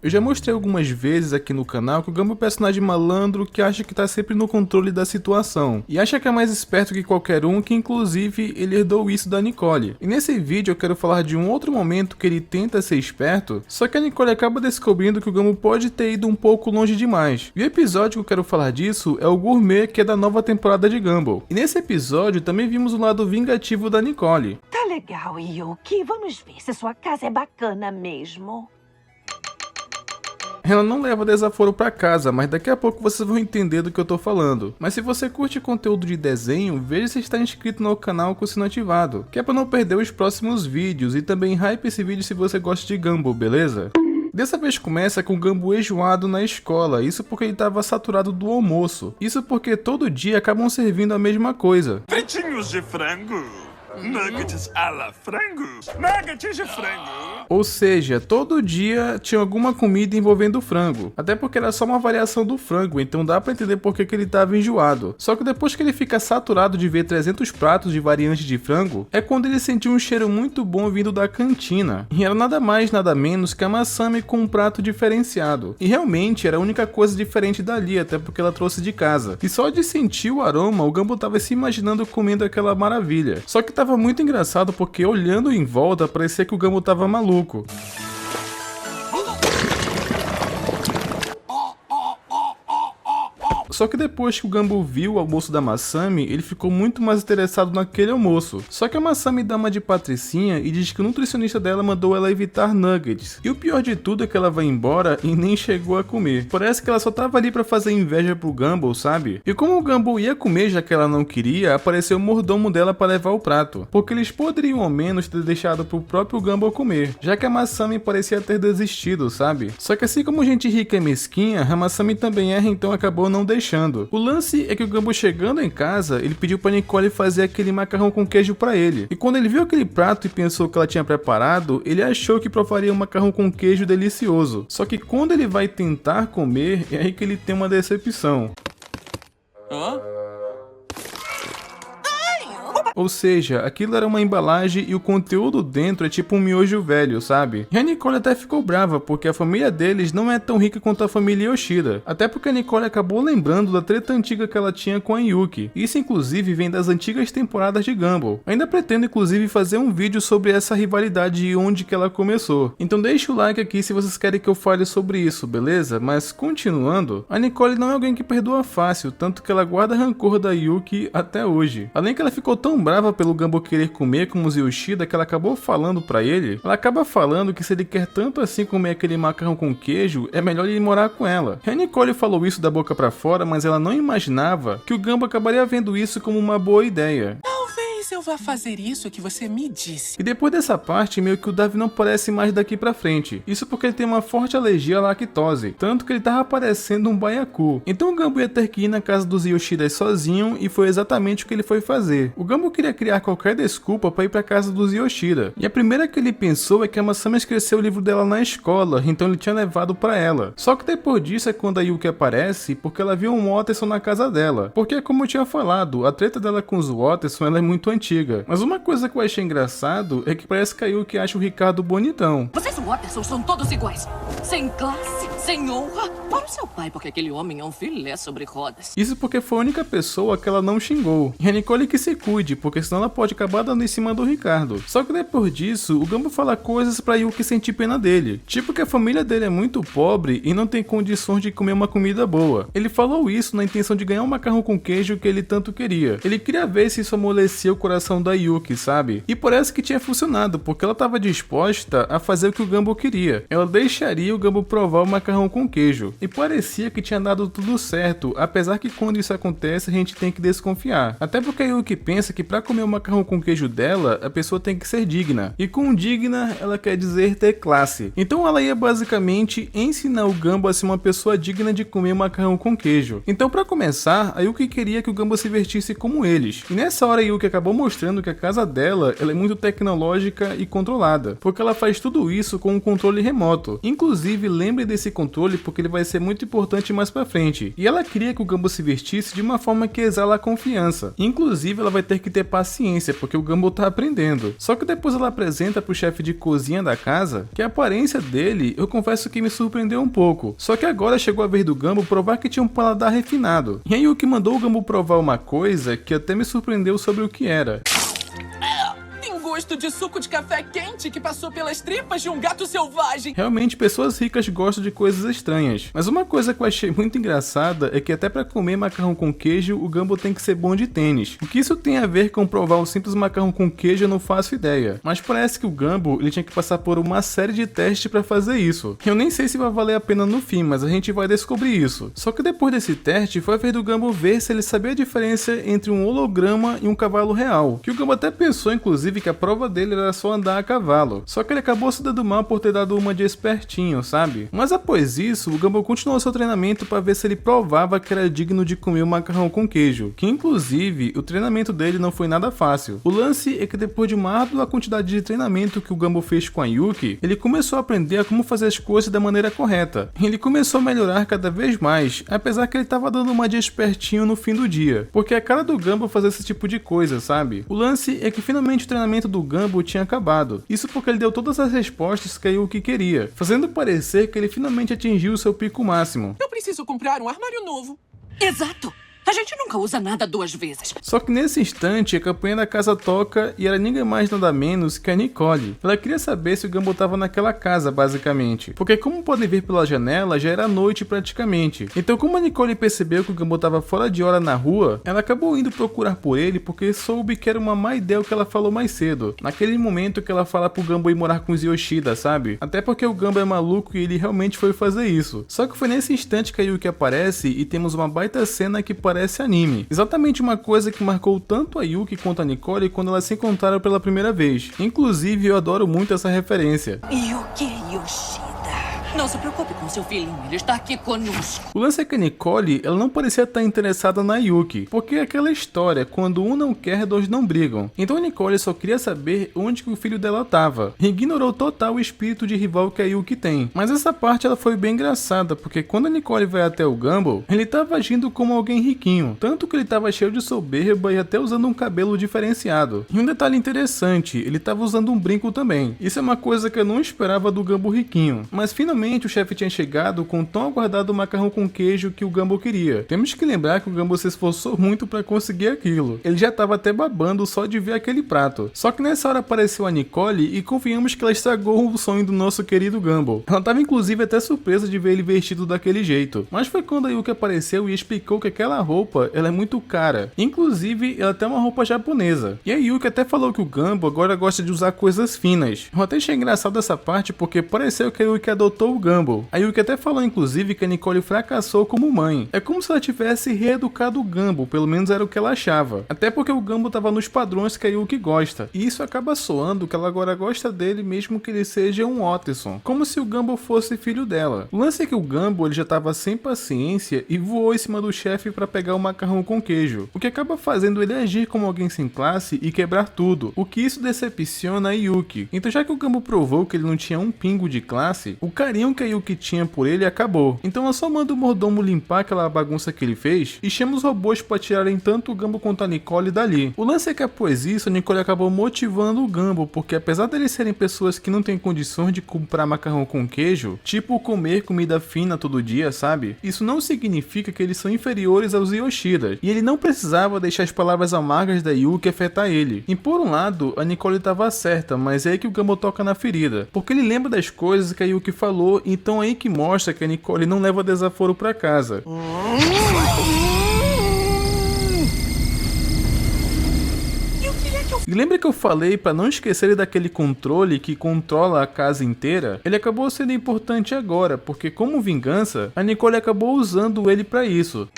Eu já mostrei algumas vezes aqui no canal que o Gumball é um personagem malandro que acha que tá sempre no controle da situação, e acha que é mais esperto que qualquer um, que inclusive ele herdou isso da Nicole. E nesse vídeo eu quero falar de um outro momento que ele tenta ser esperto, só que a Nicole acaba descobrindo que o Gumball pode ter ido um pouco longe demais. E o episódio que eu quero falar disso é o Gourmet, que é da nova temporada de Gumball. E nesse episódio também vimos o lado vingativo da Nicole. Tá legal, Yuki. Vamos ver se sua casa é bacana mesmo. Ela não leva desaforo pra casa, mas daqui a pouco vocês vão entender do que eu tô falando. Mas se você curte conteúdo de desenho, veja se está inscrito no canal com o sino ativado, que é pra não perder os próximos vídeos, e também hype esse vídeo se você gosta de Gumball, beleza? Dessa vez começa com o Gumball enjoado na escola, isso porque ele estava saturado do almoço. Isso porque todo dia acabam servindo a mesma coisa. Fritinhos de frango, nuggets à la frango, nuggets de frango. Ou seja, todo dia tinha alguma comida envolvendo frango. Até porque era só uma variação do frango, então dá pra entender por que ele estava enjoado. Só que depois que ele fica saturado de ver 300 pratos de variantes de frango, é quando ele sentiu um cheiro muito bom vindo da cantina. E era nada mais nada menos que a Masami com um prato diferenciado. E realmente era a única coisa diferente dali, até porque ela trouxe de casa. E só de sentir o aroma, o Gumball tava se imaginando comendo aquela maravilha. Só que tava muito engraçado porque olhando em volta parecia que o Gumball tava maluco. Só que depois que o Gumball viu o almoço da Masami, ele ficou muito mais interessado naquele almoço. Só que a Masami dá uma de patricinha e diz que o nutricionista dela mandou ela evitar nuggets. E o pior de tudo é que ela vai embora e nem chegou a comer. Parece que ela só tava ali pra fazer inveja pro Gumball, sabe? E como o Gumball ia comer já que ela não queria, apareceu o mordomo dela pra levar o prato. Porque eles poderiam ao menos ter deixado pro próprio Gumball comer, já que a Masami parecia ter desistido, sabe? Só que assim como gente rica é mesquinha, a Masami também erra, então acabou não deixando. O lance é que o Gumball chegando em casa, ele pediu pra Nicole fazer aquele macarrão com queijo pra ele. E quando ele viu aquele prato e pensou que ela tinha preparado, ele achou que provaria um macarrão com queijo delicioso. Só que quando ele vai tentar comer, é aí que ele tem uma decepção. Hã? Ou seja, aquilo era uma embalagem e o conteúdo dentro é tipo um miojo velho, sabe? E a Nicole até ficou brava, porque a família deles não é tão rica quanto a família Yoshida. Até porque a Nicole acabou lembrando da treta antiga que ela tinha com a Yuki. Isso inclusive vem das antigas temporadas de Gumball. Ainda pretendo inclusive fazer um vídeo sobre essa rivalidade e onde que ela começou. Então deixa o like aqui se vocês querem que eu fale sobre isso, beleza? Mas continuando, a Nicole não é alguém que perdoa fácil, tanto que ela guarda rancor da Yuki até hoje. Além que ela ficou tão brava pelo Gumball querer comer como os Yoshida, que ela acabou falando pra ele, ela acaba falando que se ele quer tanto assim comer aquele macarrão com queijo, é melhor ele morar com ela. E a Nicole falou isso da boca pra fora, mas ela não imaginava que o Gumball acabaria vendo isso como uma boa ideia. Talvez eu vá fazer isso que você me disse. E depois dessa parte, meio que o Davi não parece mais daqui pra frente. Isso porque ele tem uma forte alergia à lactose, tanto que ele tava parecendo um baiacu. Então o Gumball ia ter que ir na casa dos Yoshidas sozinho, e foi exatamente o que ele foi fazer. O Gumball queria criar qualquer desculpa para ir para casa dos Yoshida. E a primeira que ele pensou é que a Masami esqueceu o livro dela na escola, então ele tinha levado para ela. Só que depois disso é quando a Yuki aparece, porque ela viu um Watterson na casa dela. Porque como eu tinha falado, a treta dela com os Watterson ela é muito antiga. Mas uma coisa que eu achei engraçado é que parece que a Yuki acha o Ricardo bonitão. Vocês Watterson são todos iguais. Sem classe, sem honra. Para o seu pai, porque aquele homem é um filé sobre rodas. Isso porque foi a única pessoa que ela não xingou. E a Nicole que se cuide, porque senão ela pode acabar dando em cima do Ricardo. Só que depois disso, o Gumball fala coisas pra Yuki sentir pena dele. Tipo que a família dele é muito pobre e não tem condições de comer uma comida boa. Ele falou isso na intenção de ganhar um macarrão com queijo que ele tanto queria. Ele queria ver se isso amolecia o coração da Yuki, sabe? E parece que tinha funcionado, porque ela estava disposta a fazer o que o Gumball queria. Ela deixaria o Gumball provar o macarrão com queijo. E parecia que tinha dado tudo certo, apesar que quando isso acontece a gente tem que desconfiar. Até porque a Yuki pensa que pra comer o macarrão com queijo dela, a pessoa tem que ser digna. E com digna, ela quer dizer ter classe. Então ela ia basicamente ensinar o Gumball a ser uma pessoa digna de comer macarrão com queijo. Então pra começar, a Yuki queria que o Gumball se vestisse como eles. E nessa hora a Yuki acabou mostrando que a casa dela ela é muito tecnológica e controlada, porque ela faz tudo isso com um controle remoto. Inclusive, lembre desse controle porque ele vai ser muito importante mais pra frente. E ela queria que o Gumball se vestisse de uma forma que exala a confiança. Inclusive, ela vai ter que ter paciência, porque o Gumball tá aprendendo. Só que depois ela apresenta pro chefe de cozinha da casa que a aparência dele, eu confesso que me surpreendeu um pouco. Só que agora chegou a vez do Gumball provar que tinha um paladar refinado. E aí o que mandou o Gumball provar uma coisa que até me surpreendeu sobre o que era. Tem gosto de suco de café quente que passou pelas tripas de um gato selvagem. Realmente, pessoas ricas gostam de coisas estranhas. Mas uma coisa que eu achei muito engraçada é que até pra comer macarrão com queijo, o Gumball tem que ser bom de tênis. O que isso tem a ver com provar um simples macarrão com queijo, eu não faço ideia. Mas parece que o Gumball ele tinha que passar por uma série de testes pra fazer isso. Eu nem sei se vai valer a pena no fim, mas a gente vai descobrir isso. Só que depois desse teste, foi a vez do Gumball ver se ele sabia a diferença entre um holograma e um cavalo real. Que o Gumball até pensou, inclusive, que a prova dele era só andar a cavalo. Só que ele acabou se dando mal por ter dado uma de espertinho, sabe? Mas após isso, o Gumball continuou seu treinamento para ver se ele provava que era digno de comer o macarrão com queijo. Que inclusive, o treinamento dele não foi nada fácil. O lance é que depois de uma árdua quantidade de treinamento que o Gumball fez com a Yuki, ele começou a aprender a como fazer as coisas da maneira correta. Ele começou a melhorar cada vez mais, apesar que ele tava dando uma de espertinho no fim do dia. Porque a cara do Gumball fazer esse tipo de coisa, sabe? O lance é que finalmente o treinamento do Gumball tinha acabado. Isso porque ele deu todas as respostas que a Yuki queria, fazendo parecer que ele finalmente atingiu o seu pico máximo. Eu preciso comprar um armário novo. Exato! A gente nunca usa nada 2 vezes. Só que nesse instante, a campanha da casa toca e era ninguém mais nada menos que a Nicole. Ela queria saber se o Gumball estava naquela casa, basicamente. Porque como podem ver pela janela, já era noite praticamente. Então como a Nicole percebeu que o Gumball estava fora de hora na rua, ela acabou indo procurar por ele porque soube que era uma má ideia o que ela falou mais cedo. Naquele momento que ela fala pro Gumball ir morar com os Yoshida, sabe? Até porque o Gumball é maluco e ele realmente foi fazer isso. Só que foi nesse instante que a Yuki aparece e temos uma baita cena que parece anime. Exatamente uma coisa que marcou tanto a Yuki quanto a Nicole quando elas se encontraram pela primeira vez. Inclusive, eu adoro muito essa referência. Yuki Yoshida. Não se preocupe com seu filhinho, ele está aqui conosco. O lance é que a Nicole, ela não parecia estar interessada na Yuki, porque é aquela história, quando um não quer, dois não brigam. Então a Nicole só queria saber onde que o filho dela estava, e ignorou total o espírito de rival que a Yuki tem. Mas essa parte ela foi bem engraçada, porque quando a Nicole vai até o Gumball, ele estava agindo como alguém riquinho, tanto que ele estava cheio de soberba e até usando um cabelo diferenciado. E um detalhe interessante, ele estava usando um brinco também. Isso é uma coisa que eu não esperava do Gumball riquinho, mas finalmente o chefe tinha chegado com o tão aguardado macarrão com queijo que o Gumball queria. Temos que lembrar que o Gumball se esforçou muito para conseguir aquilo. Ele já estava até babando só de ver aquele prato. Só que nessa hora apareceu a Nicole e confiamos que ela estragou o sonho do nosso querido Gumball. Ela estava inclusive até surpresa de ver ele vestido daquele jeito. Mas foi quando a Yuki apareceu e explicou que aquela roupa ela é muito cara. Inclusive, ela tem uma roupa japonesa. E a Yuki até falou que o Gumball agora gosta de usar coisas finas. Eu até achei engraçado essa parte porque pareceu que a Yuki adotou o Gumball. A Yuki até falou inclusive que a Nicole fracassou como mãe. É como se ela tivesse reeducado o Gumball, pelo menos era o que ela achava. Até porque o Gumball estava nos padrões que a Yuki gosta. E isso acaba soando que ela agora gosta dele mesmo que ele seja um Otterson. Como se o Gumball fosse filho dela. O lance é que o Gumball ele já estava sem paciência e voou em cima do chefe para pegar o macarrão com queijo. O que acaba fazendo ele agir como alguém sem classe e quebrar tudo. O que isso decepciona a Yuki. Então já que o Gumball provou que ele não tinha um pingo de classe, o carinho que a Yuki tinha por ele acabou. Então ela só manda o mordomo limpar aquela bagunça que ele fez e chama os robôs para tirarem tanto o Gumball quanto a Nicole dali. O lance é que após isso a Nicole acabou motivando o Gumball, porque apesar deles serem pessoas que não têm condições de comprar macarrão com queijo, tipo comer comida fina todo dia, sabe? Isso não significa que eles são inferiores aos Yoshidas, e ele não precisava deixar as palavras amargas da Yuki afetar ele. E por um lado, a Nicole estava certa, mas é aí que o Gumball toca na ferida, porque ele lembra das coisas que a Yuki falou, então é aí que mostra que a Nicole não leva desaforo pra casa. E lembra que eu falei para não esquecer daquele controle que controla a casa inteira? Ele acabou sendo importante agora, porque como vingança, a Nicole acabou usando ele para isso.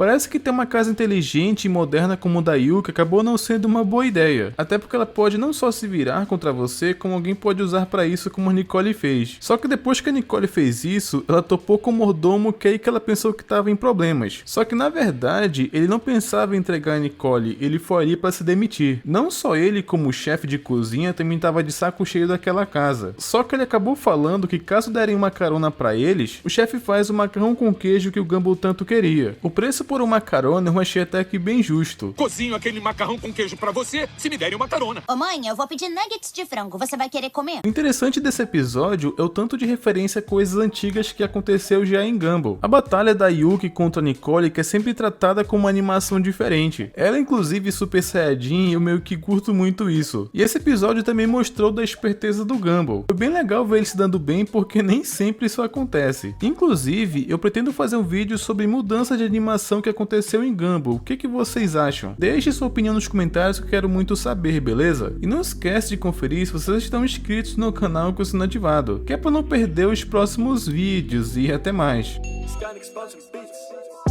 Parece que ter uma casa inteligente e moderna como a da Yuki acabou não sendo uma boa ideia, até porque ela pode não só se virar contra você, como alguém pode usar pra isso como a Nicole fez. Só que depois que a Nicole fez isso, ela topou com o mordomo, que aí que ela pensou que tava em problemas. Só que na verdade, ele não pensava em entregar a Nicole, ele foi ali pra se demitir. Não só ele, como o chefe de cozinha, também tava de saco cheio daquela casa. Só que ele acabou falando que caso derem uma carona pra eles, o chefe faz o macarrão com queijo que o Gumball tanto queria. O preço por uma carona eu achei até que bem justo. Cozinho aquele macarrão com queijo pra você, se me derem uma carona. Ô mãe, eu vou pedir nuggets de frango, você vai querer comer? O interessante desse episódio é o tanto de referência a coisas antigas que aconteceu já em Gumball. A batalha da Yuki contra a Nicole, que é sempre tratada com uma animação diferente. Ela inclusive Super Saiyajin e eu meio que curto muito isso. E esse episódio também mostrou da esperteza do Gumball. Foi bem legal ver ele se dando bem porque nem sempre isso acontece. Inclusive, eu pretendo fazer um vídeo sobre mudança de animação que aconteceu em Gumball. O que vocês acham? Deixe sua opinião nos comentários que eu quero muito saber, beleza? E não esquece de conferir se vocês estão inscritos no canal com o sino ativado, que é para não perder os próximos vídeos e até mais. Skynex Beats.